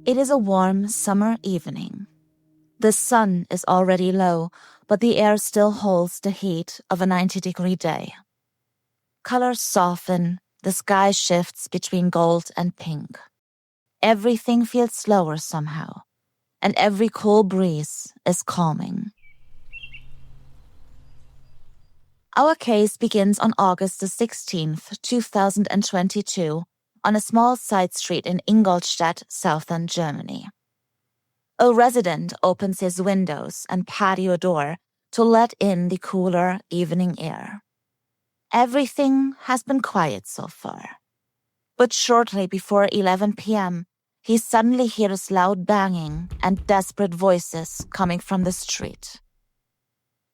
It is a warm summer evening. The sun is already low, but the air still holds the heat of a 90-degree day. Colors soften, the sky shifts between gold and pink. Everything feels slower somehow, and every cool breeze is calming. Our case begins on August the 16th, 2022, on a small side street in Ingolstadt, southern Germany. A resident opens his windows and patio door to let in the cooler evening air. Everything has been quiet so far. But shortly before 11 p.m., he suddenly hears loud banging and desperate voices coming from the street.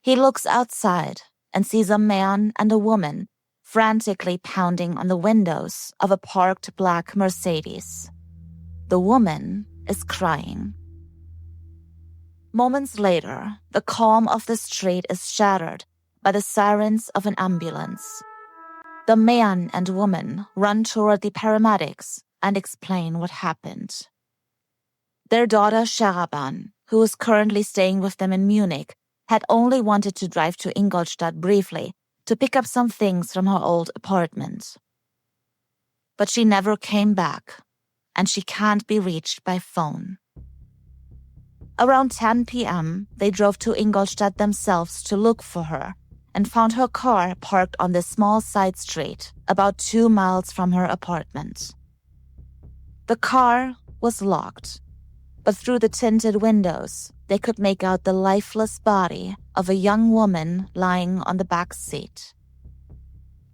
He looks outside and sees a man and a woman frantically pounding on the windows of a parked black Mercedes. The woman is crying. Moments later, the calm of the street is shattered by the sirens of an ambulance. The man and woman run toward the paramedics and explain what happened. Their daughter Sharaban, who is currently staying with them in Munich, had only wanted to drive to Ingolstadt briefly to pick up some things from her old apartment. But she never came back, and she can't be reached by phone. Around 10 p.m., they drove to Ingolstadt themselves to look for her and found her car parked on this small side street about 2 miles from her apartment. The car was locked, but through the tinted windows, they could make out the lifeless body of a young woman lying on the back seat.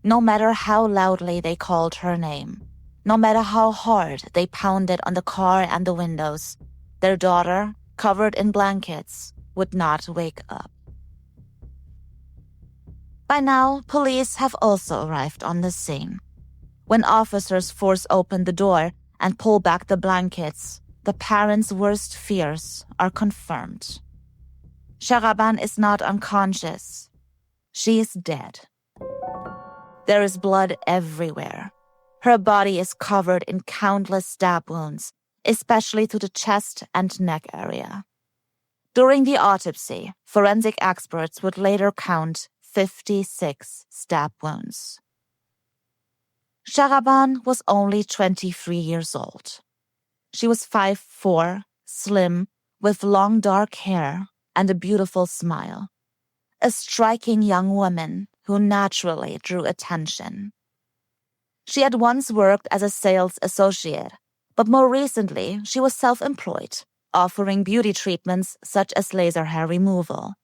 No matter how loudly they called her name, no matter how hard they pounded on the car and the windows, their daughter, covered in blankets, would not wake up. By now, police have also arrived on the scene. When officers force open the door and pull back the blankets, the parents' worst fears are confirmed. Sharaban is not unconscious. She is dead. There is blood everywhere. Her body is covered in countless stab wounds, especially to the chest and neck area. During the autopsy, forensic experts would later count 56 stab wounds. Sharaban was only 23 years old. She was 5'4", slim, with long dark hair and a beautiful smile. A striking young woman who naturally drew attention. She had once worked as a sales associate, but more recently she was self-employed, offering beauty treatments such as laser hair removal.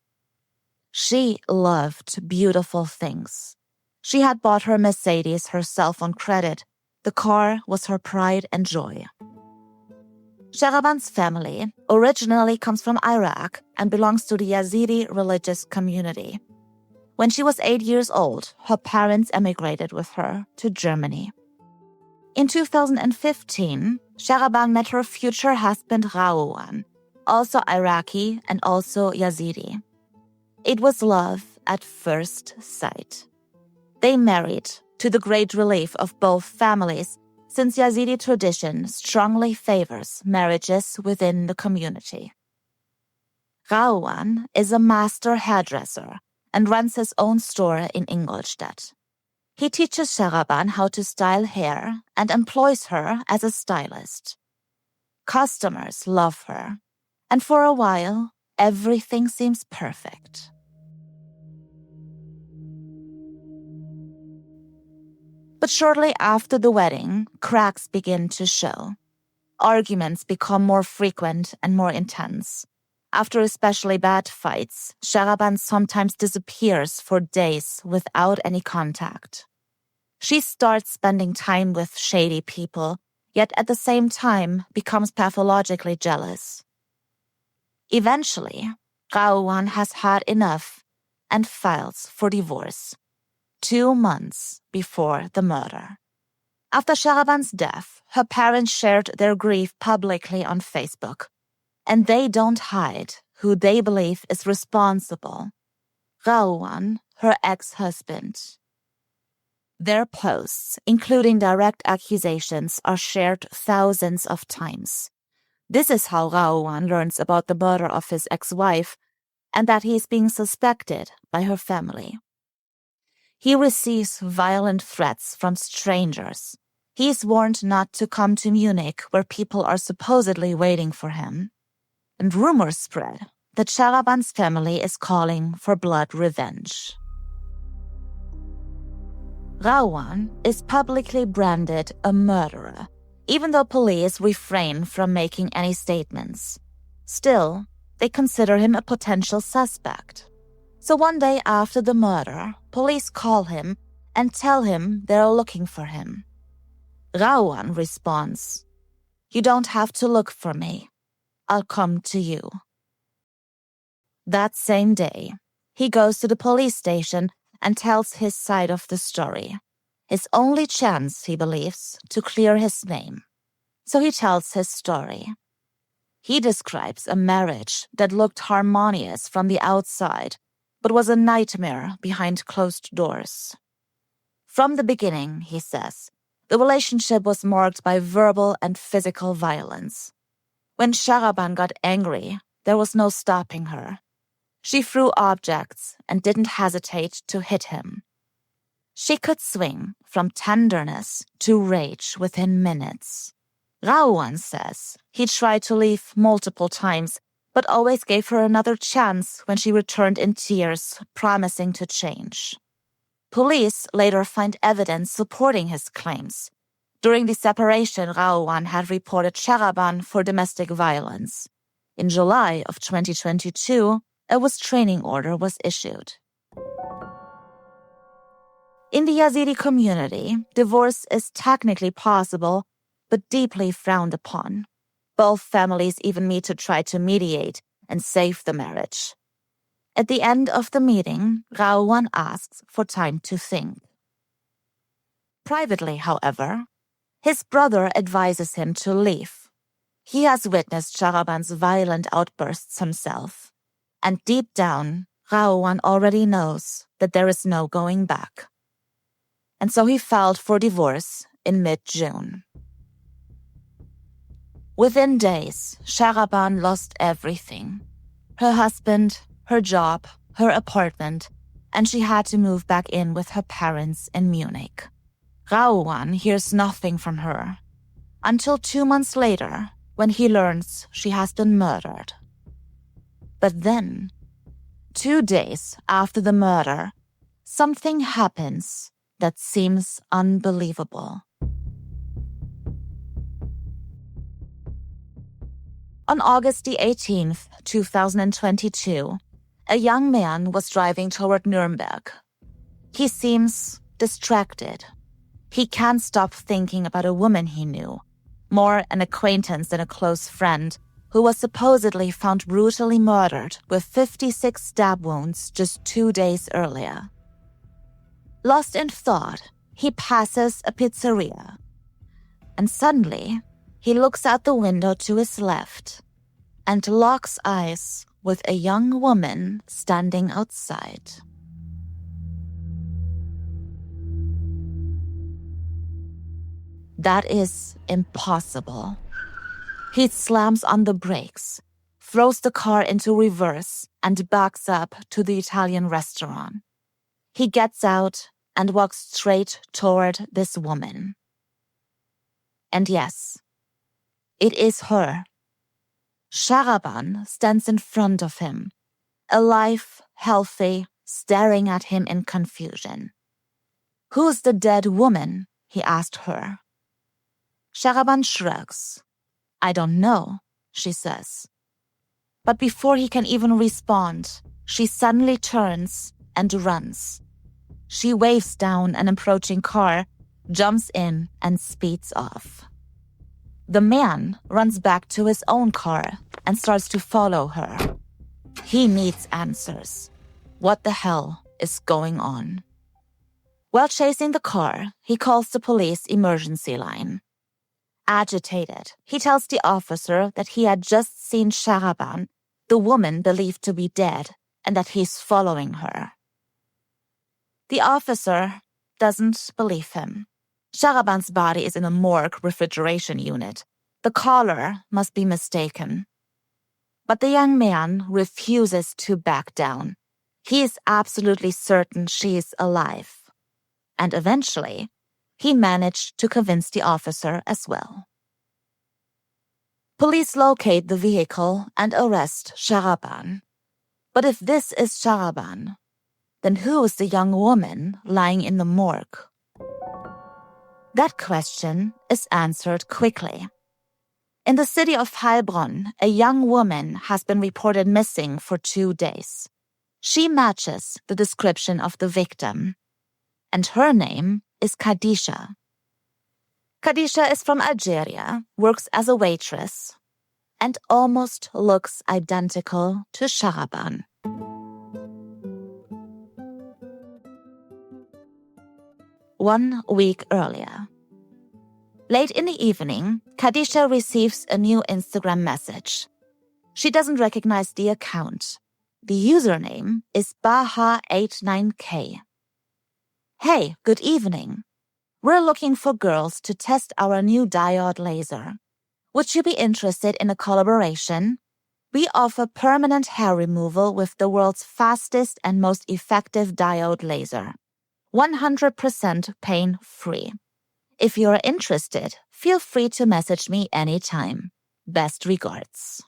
She loved beautiful things. She had bought her Mercedes herself on credit. The car was her pride and joy. Sharaban's family originally comes from Iraq and belongs to the Yazidi religious community. When she was 8 years old, her parents emigrated with her to Germany. In 2015, Sharaban met her future husband Rouan, also Iraqi and also Yazidi. It was love at first sight. They married, to the great relief of both families, since Yazidi tradition strongly favors marriages within the community. Rouan is a master hairdresser and runs his own store in Ingolstadt. He teaches Sharaban how to style hair and employs her as a stylist. Customers love her, and for a while, everything seems perfect. But shortly after the wedding, cracks begin to show. Arguments become more frequent and more intense. After especially bad fights, Sharaban sometimes disappears for days without any contact. She starts spending time with shady people, yet at the same time becomes pathologically jealous. Eventually, Rouan has had enough and files for divorce, 2 months before the murder. After Sharaban's death, her parents shared their grief publicly on Facebook, and they don't hide who they believe is responsible: Rouan, her ex-husband. Their posts, including direct accusations, are shared thousands of times. This is how Raowan learns about the murder of his ex-wife and that he is being suspected by her family. He receives violent threats from strangers. He is warned not to come to Munich, where people are supposedly waiting for him. And rumors spread that Sharaban's family is calling for blood revenge. Raowan is publicly branded a murderer, even though police refrain from making any statements. Still, they consider him a potential suspect. So one day after the murder, police call him and tell him they're looking for him. Raowan responds, "You don't have to look for me. I'll come to you." That same day, he goes to the police station and tells his side of the story. His only chance, he believes, to clear his name. So he tells his story. He describes a marriage that looked harmonious from the outside, but was a nightmare behind closed doors. From the beginning, he says, the relationship was marked by verbal and physical violence. When Sharaban got angry, there was no stopping her. She threw objects and didn't hesitate to hit him. She could swing from tenderness to rage within minutes. Raowan says he tried to leave multiple times, but always gave her another chance when she returned in tears, promising to change. Police later find evidence supporting his claims. During the separation, Raowan had reported Sharaban for domestic violence. In July of 2022, a restraining order was issued. In the Yazidi community, divorce is technically possible, but deeply frowned upon. Both families even meet to try to mediate and save the marriage. At the end of the meeting, Raowan asks for time to think. Privately, however, his brother advises him to leave. He has witnessed Sharaban's violent outbursts himself, and deep down, Raowan already knows that there is no going back. And so he filed for divorce in mid-June. Within days, Sharaban lost everything. Her husband, her job, her apartment, and she had to move back in with her parents in Munich. Raowan hears nothing from her, until 2 months later, when he learns she has been murdered. But then, 2 days after the murder, something happens that seems unbelievable. On August the 18th, 2022, a young man was driving toward Nuremberg. He seems distracted. He can't stop thinking about a woman he knew, more an acquaintance than a close friend, who was supposedly found brutally murdered with 56 stab wounds just 2 days earlier. Lost in thought, he passes a pizzeria. And suddenly, he looks out the window to his left and locks eyes with a young woman standing outside. That is impossible. He slams on the brakes, throws the car into reverse, and backs up to the Italian restaurant. He gets out and walks straight toward this woman. And yes, it is her. Sharaban stands in front of him, alive, healthy, staring at him in confusion. "Who's the dead woman?" he asked her. Sharaban shrugs. "I don't know," she says. But before he can even respond, she suddenly turns and runs. She waves down an approaching car, jumps in, and speeds off. The man runs back to his own car and starts to follow her. He needs answers. What the hell is going on? While chasing the car, he calls the police emergency line. Agitated, he tells the officer that he had just seen Sharaban, the woman believed to be dead, and that he's following her. The officer doesn't believe him. Sharaban's body is in a morgue refrigeration unit. The caller must be mistaken. But the young man refuses to back down. He is absolutely certain she is alive. And eventually, he managed to convince the officer as well. Police locate the vehicle and arrest Sharaban. But if this is Sharaban, then who is the young woman lying in the morgue? That question is answered quickly. In the city of Heilbronn, a young woman has been reported missing for 2 days. She matches the description of the victim, and her name is Khadija. Khadija is from Algeria, works as a waitress, and almost looks identical to Sharaban. One week earlier. Late in the evening, Khadija receives a new Instagram message. She doesn't recognize the account. The username is Baha89K. Hey, good evening. We're looking for girls to test our new diode laser. Would you be interested in a collaboration? We offer permanent hair removal with the world's fastest and most effective diode laser. 100% pain-free. If you're interested, feel free to message me anytime. Best regards.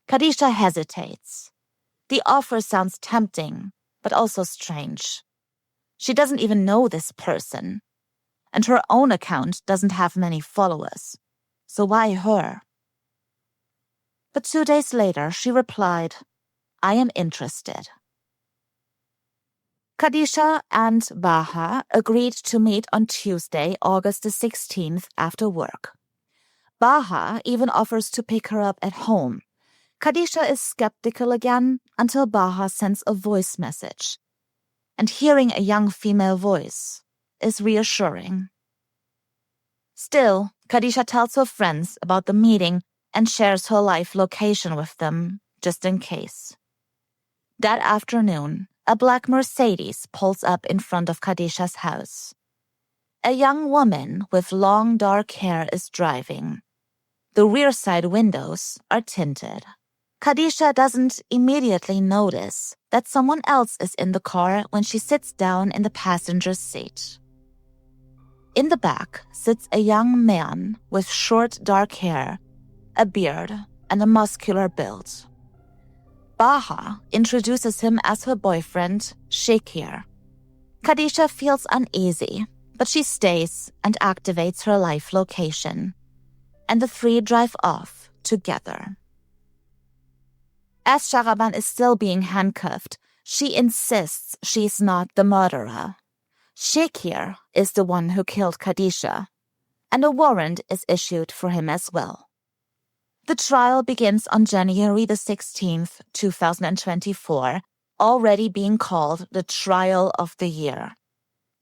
Khadija hesitates. The offer sounds tempting, but also strange. She doesn't even know this person, and her own account doesn't have many followers. So why her? But 2 days later, she replied, I am interested. Khadija and Baha agreed to meet on Tuesday, August the 16th after work. Baha even offers to pick her up at home. Khadija is skeptical again until Baha sends a voice message. And hearing a young female voice is reassuring. Still, Khadija tells her friends about the meeting and shares her live location with them, just in case. That afternoon, a black Mercedes pulls up in front of Khadija's house. A young woman with long dark hair is driving. The rear side windows are tinted. Khadija doesn't immediately notice that someone else is in the car when she sits down in the passenger seat. In the back sits a young man with short dark hair, a beard, and a muscular build. Baha introduces him as her boyfriend, Shekir. Khadija feels uneasy, but she stays and activates her live location. And the three drive off together. As Sharaban is still being handcuffed, she insists she's not the murderer. Shekir is the one who killed Khadija, and a warrant is issued for him as well. The trial begins on January the 16th, 2024, already being called the trial of the year.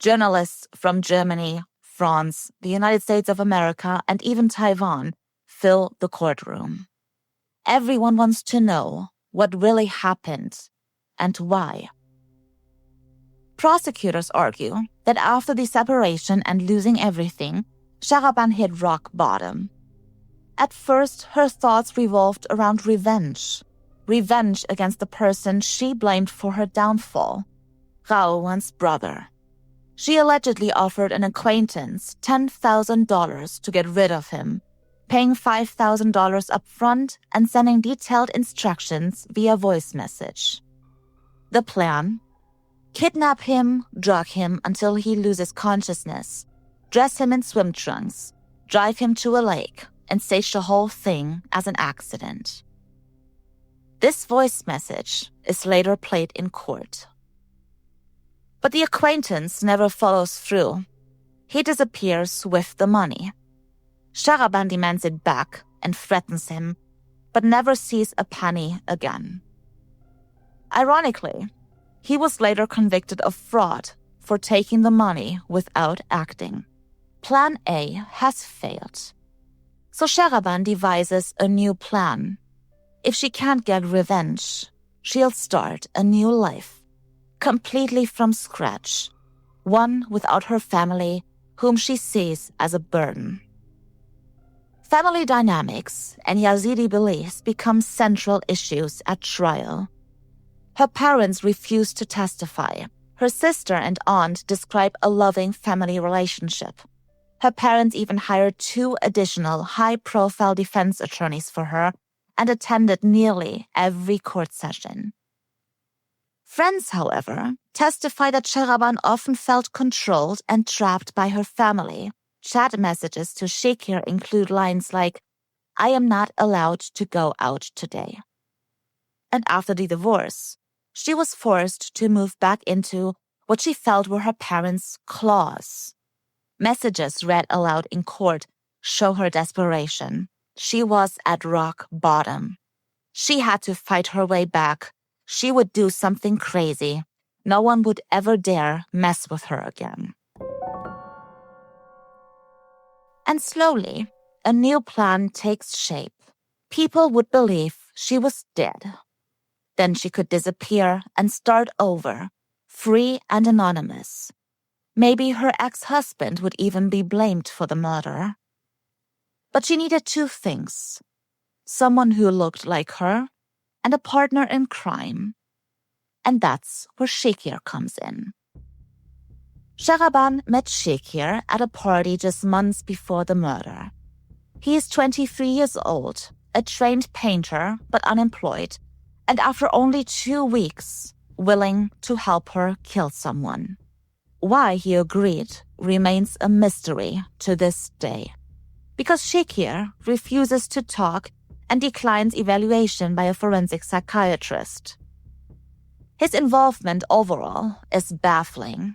Journalists from Germany, France, the United States of America, and even Taiwan fill the courtroom. Everyone wants to know what really happened and why. Prosecutors argue that after the separation and losing everything, Sharaban hit rock bottom. At first, her thoughts revolved around revenge. Revenge against the person she blamed for her downfall, Raowan's brother. She allegedly offered an acquaintance $10,000 to get rid of him, paying $5,000 up front and sending detailed instructions via voice message. The plan? Kidnap him, drug him until he loses consciousness, dress him in swim trunks, drive him to a lake, and stage the whole thing as an accident. This voice message is later played in court. But the acquaintance never follows through. He disappears with the money. Sharaban demands it back and threatens him, but never sees a penny again. Ironically, he was later convicted of fraud for taking the money without acting. Plan A has failed. So Sharaban devises a new plan. If she can't get revenge, she'll start a new life, completely from scratch, one without her family, whom she sees as a burden. Family dynamics and Yazidi beliefs become central issues at trial. Her parents refuse to testify. Her sister and aunt describe a loving family relationship. Her parents even hired 2 additional high-profile defense attorneys for her and attended nearly every court session. Friends, however, testify that Shehraban often felt controlled and trapped by her family. Chat messages to Shekir include lines like, "I am not allowed to go out today." And after the divorce, she was forced to move back into what she felt were her parents' claws. Messages read aloud in court show her desperation. She was at rock bottom. She had to fight her way back. She would do something crazy. No one would ever dare mess with her again. And slowly, a new plan takes shape. People would believe she was dead. Then she could disappear and start over, free and anonymous. Maybe her ex-husband would even be blamed for the murder. But she needed 2 things: someone who looked like her and a partner in crime. And that's where Shekir comes in. Shehraban met Shekir at a party just months before the murder. He is 23 years old, a trained painter but unemployed, and after only 2 weeks, willing to help her kill someone. Why he agreed remains a mystery to this day, because Shekir refuses to talk and declines evaluation by a forensic psychiatrist. His involvement overall is baffling.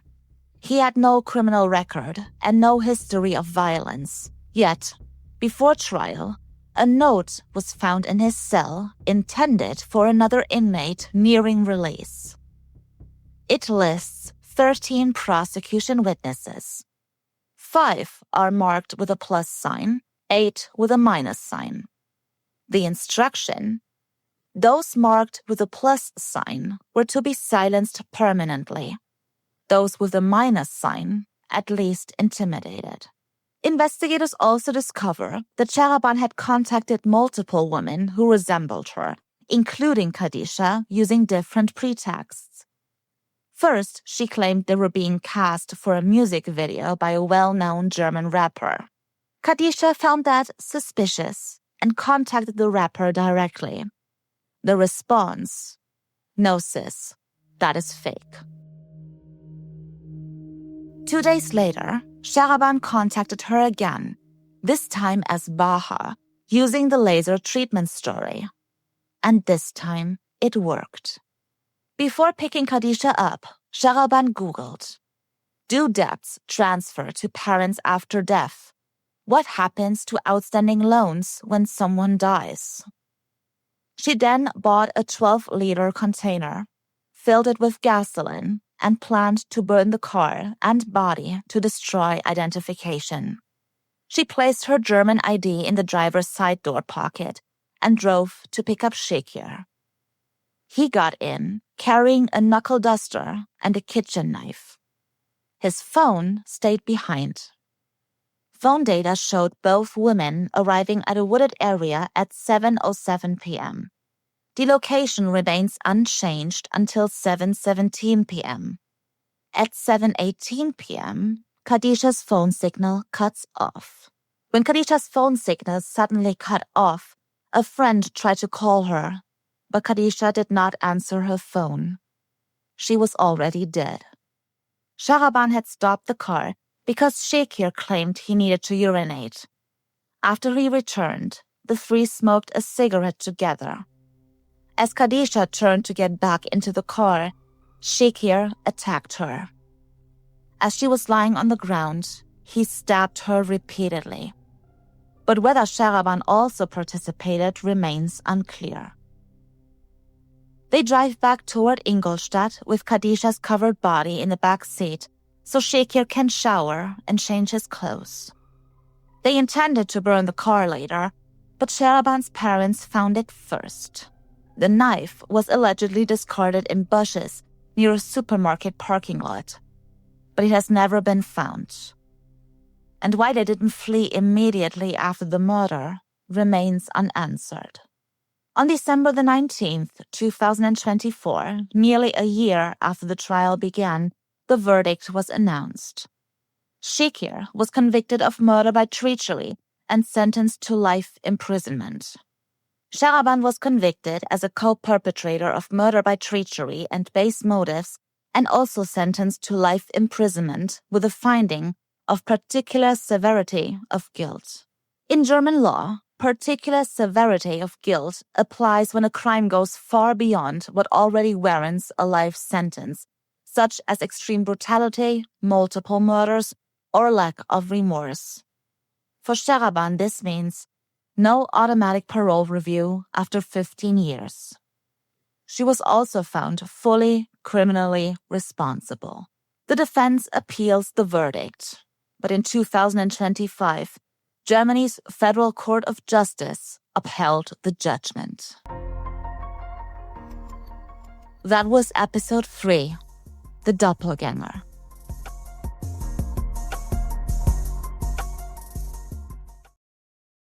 He had no criminal record and no history of violence. Yet, before trial, a note was found in his cell intended for another inmate nearing release. It lists 13 prosecution witnesses. 5 are marked with a plus sign, 8 with a minus sign. The instruction: those marked with a plus sign were to be silenced permanently. Those with a minus sign, at least intimidated. Investigators also discover that Shehraban had contacted multiple women who resembled her, including Khadija, using different pretexts. First, she claimed they were being cast for a music video by a well-known German rapper. Khadija found that suspicious and contacted the rapper directly. The response: "No, sis, that is fake." 2 days later, Shehraban contacted her again, this time as Baha, using the laser treatment story. And this time, it worked. Before picking Khadija up, Shehraban Googled, "Do debts transfer to parents after death? What happens to outstanding loans when someone dies?" She then bought a 12-liter container, filled it with gasoline, and planned to burn the car and body to destroy identification. She placed her German ID in the driver's side door pocket and drove to pick up Shekir. He got in, carrying a knuckle duster and a kitchen knife. His phone stayed behind. Phone data showed both women arriving at a wooded area at 7:07 p.m. The location remains unchanged until 7:17 p.m. At 7:18 p.m., Khadijah's phone signal cuts off. When Khadijah's phone signal suddenly cut off, a friend tried to call her, but Khadija did not answer her phone. She was already dead. Shehraban had stopped the car because Shekir claimed he needed to urinate. After he returned, the 3 smoked a cigarette together. As Khadija turned to get back into the car, Shekir attacked her. As she was lying on the ground, he stabbed her repeatedly. But whether Shehraban also participated remains unclear. They drive back toward Ingolstadt with Khadijah's covered body in the back seat so Shekir can shower and change his clothes. They intended to burn the car later, but Shehraban's parents found it first. The knife was allegedly discarded in bushes near a supermarket parking lot, but it has never been found. and why they didn't flee immediately after the murder remains unanswered. On December the 19th, 2024, nearly a year after the trial began, the verdict was announced. Shakir was convicted of murder by treachery and sentenced to life imprisonment. Sharaban was convicted as a co-perpetrator of murder by treachery and base motives and also sentenced to life imprisonment with a finding of particular severity of guilt. In German law, particular severity of guilt applies when a crime goes far beyond what already warrants a life sentence, such as extreme brutality, multiple murders, or lack of remorse. For Sharaban, this means no automatic parole review after 15 years. She was also found fully criminally responsible. The defense appeals the verdict, but in 2025, Germany's Federal Court of Justice upheld the judgment. That was episode 3, The Doppelgänger.